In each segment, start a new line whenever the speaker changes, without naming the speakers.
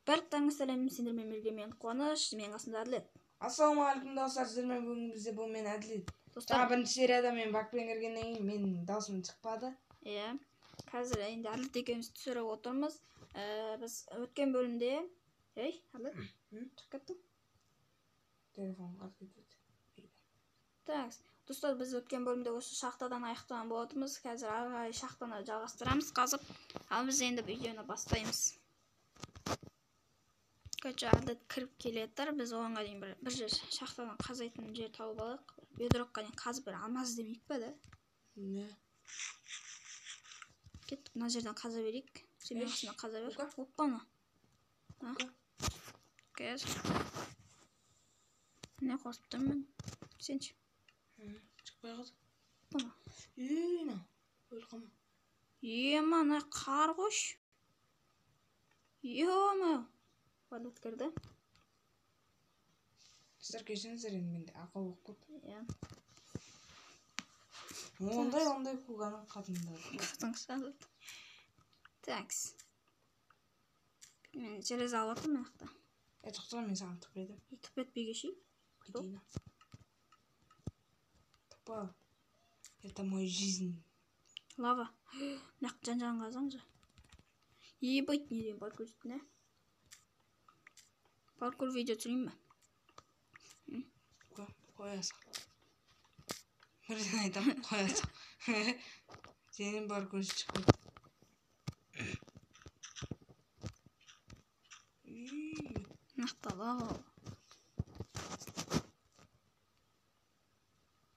Барлықтарыңызға сәлем, сендермен бірге мен Қуаныш, мен қасымда Әділет.
Ассалаумағалейкум достар, сіздермен бүгін бізде бұл мен Әділет.
Достар,
бірінші серияда мен бакпен кіргеннен кейін менің даусым шықпады.
Иә, қазір енді Әділет екеуміз түсіріп отырмыз. Біз өткен бөлімде... Ей, Әділет, шығып кеттің?
Телефон қатып кетті.
Так, достар, біз өткен бөлімде осы шахтадан аяқтаған болатынбыз. Қазір ары қарай шахтаны жалғастырамыз қазып. Ал біз енді видеоны бастаймыз. Короче, Әділет кіріп келетір. Біз оғанға дейін бір жер шахтадан қазайтын жер тауып алайық. Бедрокқа дейін қазып бір алмаз демейік па да?
Не?
Кеттік, мына жерден қаза берейік. Сен мен қасына қаза бер. Оппаны. Кәз. Не қосып тұрмын мен? Сенші?
Шықпай қалды.
Оппаны.
Үйна. Өлқама.
Ема, не қар қош. Ема. Әділет кірді.
Сіздер кешіңіздер енді менде ақау болып кетті.
Иә.
Ондай қуғаның қатындары.
Қатыңыз Әділет. Такс. Мен железа алатым мен ақта.
Тоқтар, мен саған түп едім.
Түп етпей кешей.
Кетейін. Тупа. Это мой жизнь.
Лава. Нақ жан-жан қазаңжы. Ебайт не дейін паркур үстіне. Паркур видео түсірейін бе?
Қоясың. Бірден айтам, қоясың. Сенің паркур шықпайды.
Нақты лава.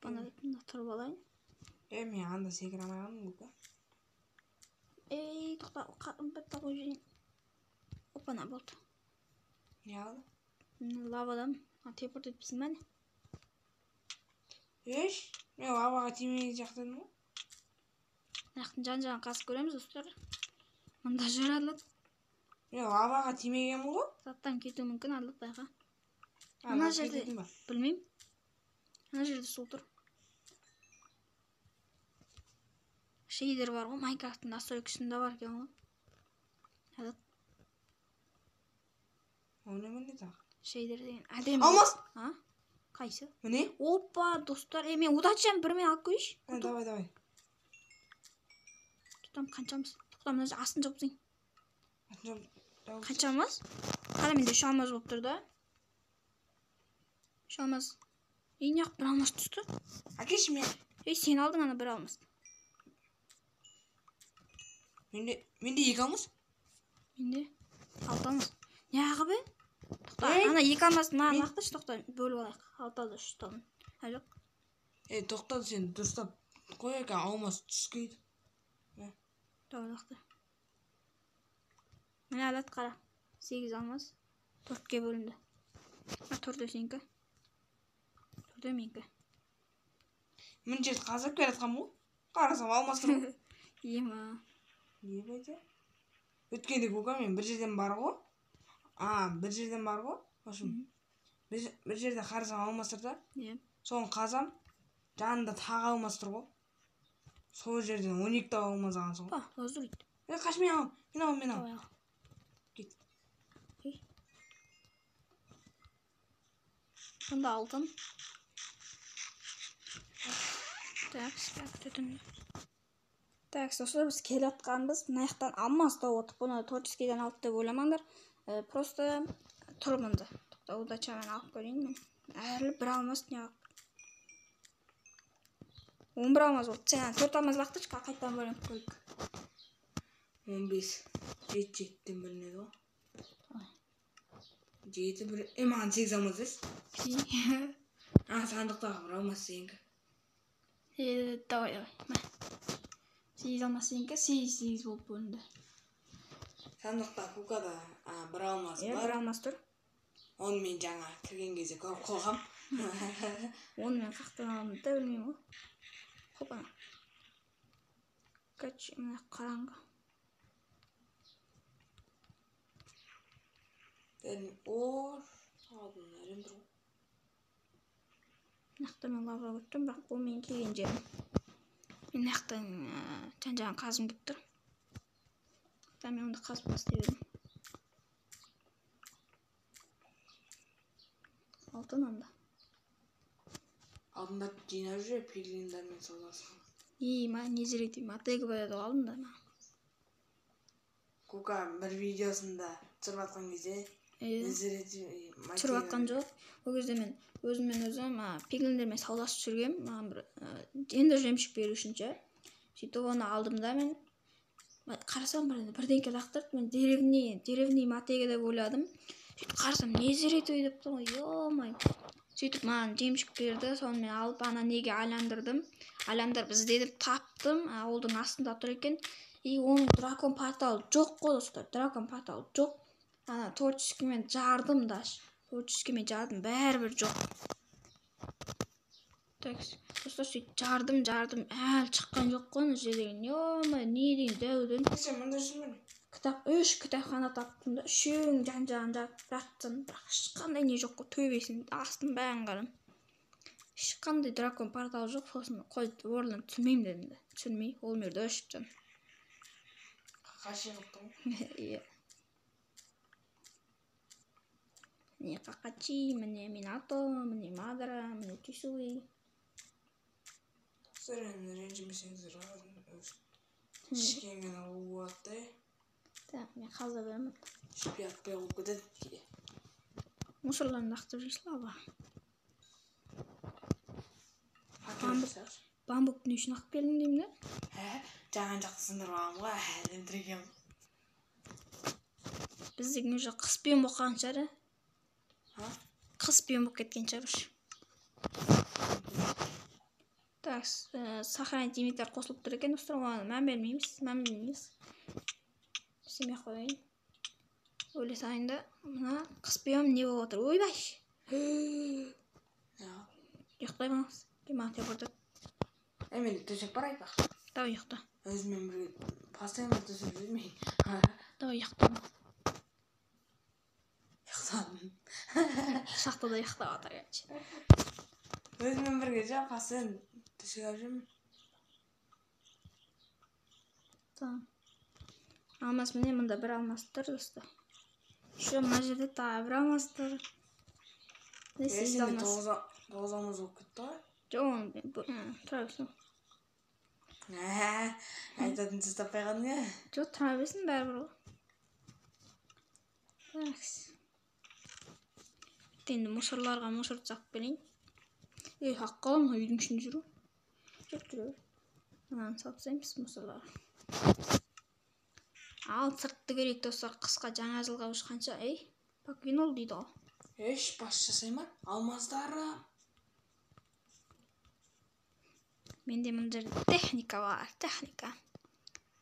Бана бетімді тұрып алайын.
Мен анда секір амайғаным көпі.
Ей, тоқта, бітті қой жейін. Опана болды.
Не алды?
Лавадан телепорт етпейсің бәне?
Еш, мен лаваға тимеген жақтадым ғой.
Нақтың жан-жағын қасып көреміз, достар. Мұнда жүр Әділет.
Мен лаваға тимегенмін ғой.
Заттан кету мүмкін, Әділет байға.
Ана жерде
білмеймін. Ана жерде сол тұр. Шейдер бар ғой, Майнкрафттың настройкасында бар екен ғой. Әділет.
Оны міне тақ.
Шейдер деген әдемі.
Алмас!
Қайсы?
Міне?
Опа, достар, мен удачам бірмен алып көрейші.
Давай.
Тұтам қаншамыз? Тұтам мына астын жопсың. Қаншамыз? Қара менде үш алмаз болып тұр да. Үш алмаз. Неғып бір алмаз түсті?
Әкеші мен.
Сен алдың ана бір алмаз.
Менде екі алмаз?
Менде алты алмаз. Неғып бе? Тоқта, ана екі алмазды маған лақтыш, тоқта, бөліп алайық. Алтады үш талын. Әлік.
Тоқтады сен дұрыстап қой екен, алмаз түскейді.
Давай лақты. Міне Әділет қара. 8 алмаз. 4-ке бөлінді. 4-ді сенікі. 4-ді менікі.
Мен жерді қазып келатқам ғой. Қарасам алмаз тұр ғой.
Ема.
Не бәйте? Өткенде көка мен бір жерден бар ғой. Бір жерден бар ғой. Бір жерде қарасам алмаз тұр да. Соны қазам. Жанында тағы алмаз тұр ғой. Сол жерден 12 тағы алмаз ағансың ғой.
Өз дұрайды.
Қаш мен ал. Кет.
Сонда алтын. Так, достар, біз келе атқанбыз. Мына жақтан алмаз тауып отып, бұны 400-ден алып деп ойламаңдар. Просто тұрмынды. Удачамен алып көрейін мен. Әрілі бір алмаз неғып. 11 алмаз болды. Сен 4 алмаз лақтышқа қайттан бөлініп көрік.
15. 7-7-тен бөлінеді ғой. 7 бір... Маған 8 алмаз дес? Сандықтағы бір алмаз сенгі.
Давай. 8 алмаз сенгі, 8 болып бөлінді.
Сандықта көкада бір алмаз бар.
Бір алмаз тұр.
Оны мен жаңа кірген кезде көріп қоғам.
Оны мен қақтан алымды да білмеймін ғой. Хопана. Кәтші, мына қараңғы.
Алдын әрем тұр ғой.
Нақты мен лава өттім, бірақ бұл мен келген жерім. Мен нақтың жан-жағын қазым деп тұр. Мен онда қазып бастай бердім. алтын анда.
Алдында жинап жүр пиглиндармен саудаласқан.
Не зерет матегі бар еді алдында.
Кока бір видеосында түсіріп жатқан кезде
түсіріп жатқан жоқ. Ол кезде мен өзім пиглиндермен саудасып жүргем. Маған бір енді жемшік беру үшін ше. Сөйтіп оны алдым да мен қарасам бірдеңке лақтырды. Мен деревни матегі деп ойладым. Сөйтіп қарасам не зерет деп тұр ғой. Ё-май. Сөйтіп маған жемшік берді. Соны мен алып ана неге айландырдым. Айландырып іздедім, таптым. Ауылдың астында тұр екен. Оның дракон порталы жоқ қой достар. Дракон порталы жоқ. Ана творческиймен жардым даже. Творческиймен жардым, бәрібір жоқ. Так, достар сөйтіп жардым, әлі шыққан жоқ қой ана жерден. Ё-май, не деген дәуден. Кітап, 3 кітапхана таптым да, 3-еуін жан-жағын жаттым. Бірақ ешқандай не жоқ қой, төбесін астын бәрін қарадым. Ешқандай дракон порталы жоқ, сосын қойды орнынан түсірмеймін дедім де. Түсірмей, ол жерде өшіп жатыр.
Қаши қылдың?
Иә. Міне Какачи, міне Минато, міне Мадара, міне Тисуи.
Сырын ренжімесеңіздер ішкенген алу болады.
Так, мен қаза беремін.
Ішпей атпай болып кетеді.
Мусорларын лақтырып жүрсің аба. Бамбук не үшін ақ келдің деймін де?
Жаған жақты сындырып алғанға әлемдірегем.
Біздегі уже қыспен боққан шығар. Қыспен боқ кеткен шығар. Так, сохранить имиттер қосылып тұр екен. Достар, оған мән бермейміз. Істемей қойайын. Ойласайын да, мына қыспен не болып отыр? Ойбай! Ұйықтаймыз. Дематия бұрды.
Мен төсек бар айтпақ.
Да, ұйықта.
Өзімен бірге постоянно төсек жүрмей.
Да, ұйықтадым.
Ұйықтадым.
Шақты да ұйықтап атар gerçi.
Өзімен бірге жа постоянно төсек алып жүрмін.
Tamam. Алмас міне мұнда бір алмас тұр достар. Şu мына жерде тағы бір алмас тұр.
Сенде 9 алмас болып кетті ғой?
Жоқ, тұра берсін.
Айтатын сіз таппай қалдың ә?
Жоқ, тұра берсін бәрібір ғой. Енді мусорларға мусор тастап келейін. Хаққалым үйдің ішінде жүру. Жоқ, жүре бер. Мынаны салып тастаймыз мусорларға. Ал сыртты керек достар, қысқа жаңа жылға ұшқанша, покинол дейді ғой.
Бас жасаймын, алмаздары.
Менде мына жерде техника бар, техника.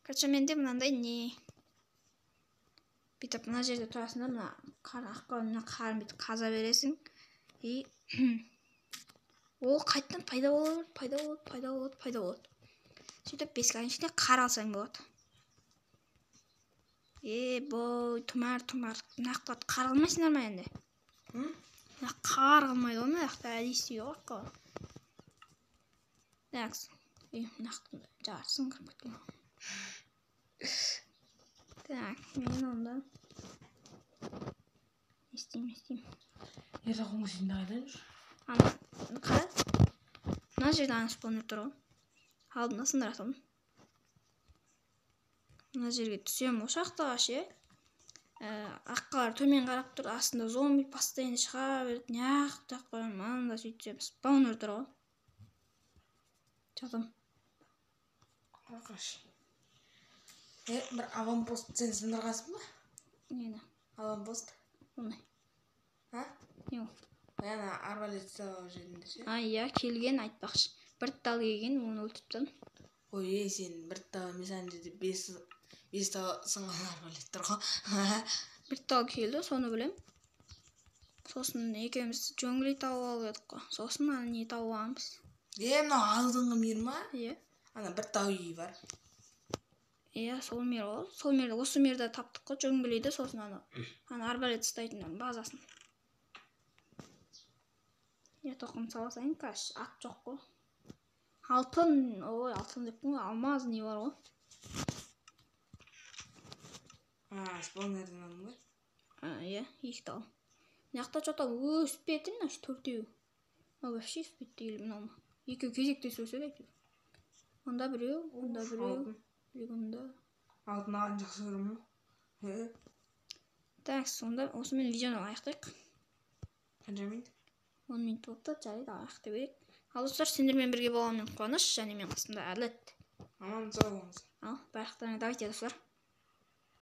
Короче, менде мынандай не. Бүйтіп мына жерде тұрасыңдар, мына қарын бүйтіп қаза бересің. Ол қайттан пайда болады. Сөйтіп 5 қайын ішінде қар алсаң болады. Бой, тұмар, нақтыларды қар қалмайсыңдар ма енді? Қар қалмайды ғой, нақты әдейі жоқ қой. Нақты жарсын кіріп кеткен. Так, мен онда істеймін.
Ерді қоңғы сенде қайдан жүр?
Қара, мына жерде ана спонер тұр ғой. Алдында сындыратым. Мына жерге түсем ошақтыға ше. Аққалар төмен қарап тұр, астында зомби постоянно шыға берді. Неғып қойым, анда сөйтсем спаунер тұр ғой. Жатым.
Қорқаш. Бір аванпост сен сындырғасың ба?
Нені?
Аванпост?
Ондай. Не ол?
Яна арбалет ұстап жерінде ше?
Иә, келген айтпақшы. Бір тал келген, оны өлтіптен.
Ой, сен бір тал месан жерде 5 тал сынған арбалет тұр ғой.
Бір тал келді, соны білем. Сосын екеуміз джунгли тауып алып едік қой. Сосын ана не тауып аламыз.
Мынау алдыңғы мир ма?
Иә.
Ана бір тау үйі бар.
Иә, сол мир ғой. Сол мирді, осы мирді таптық қой, джунглиді, сосын ана арбалет ұстайтын базасын. Тоқым саласайын, каш, ат жоқ қой. Алтын деп қой, алмаз не бар ғой.
Спонерден алдың ба?
Иә, екі тал. Мынаяқта что-то өсіп кетті, мына төртеуі. Вообще өспейді деймін мынау. Екеуі кезектес өседі әйтеуір. Онда біреу, онда біреу, онда.
Алтын ағын жақсы көремін.
Так, сонда осымен видеоны аяқтайық.
Қанша минут?
10 минут болыпты, жарайды, аяқтай берейік. Ал достар, сендермен бірге болғанмен қуаныш, және мен қасымда Әділет.
Аман сау болыңыздар.
Ал, баяқтарыңа давайте, достар.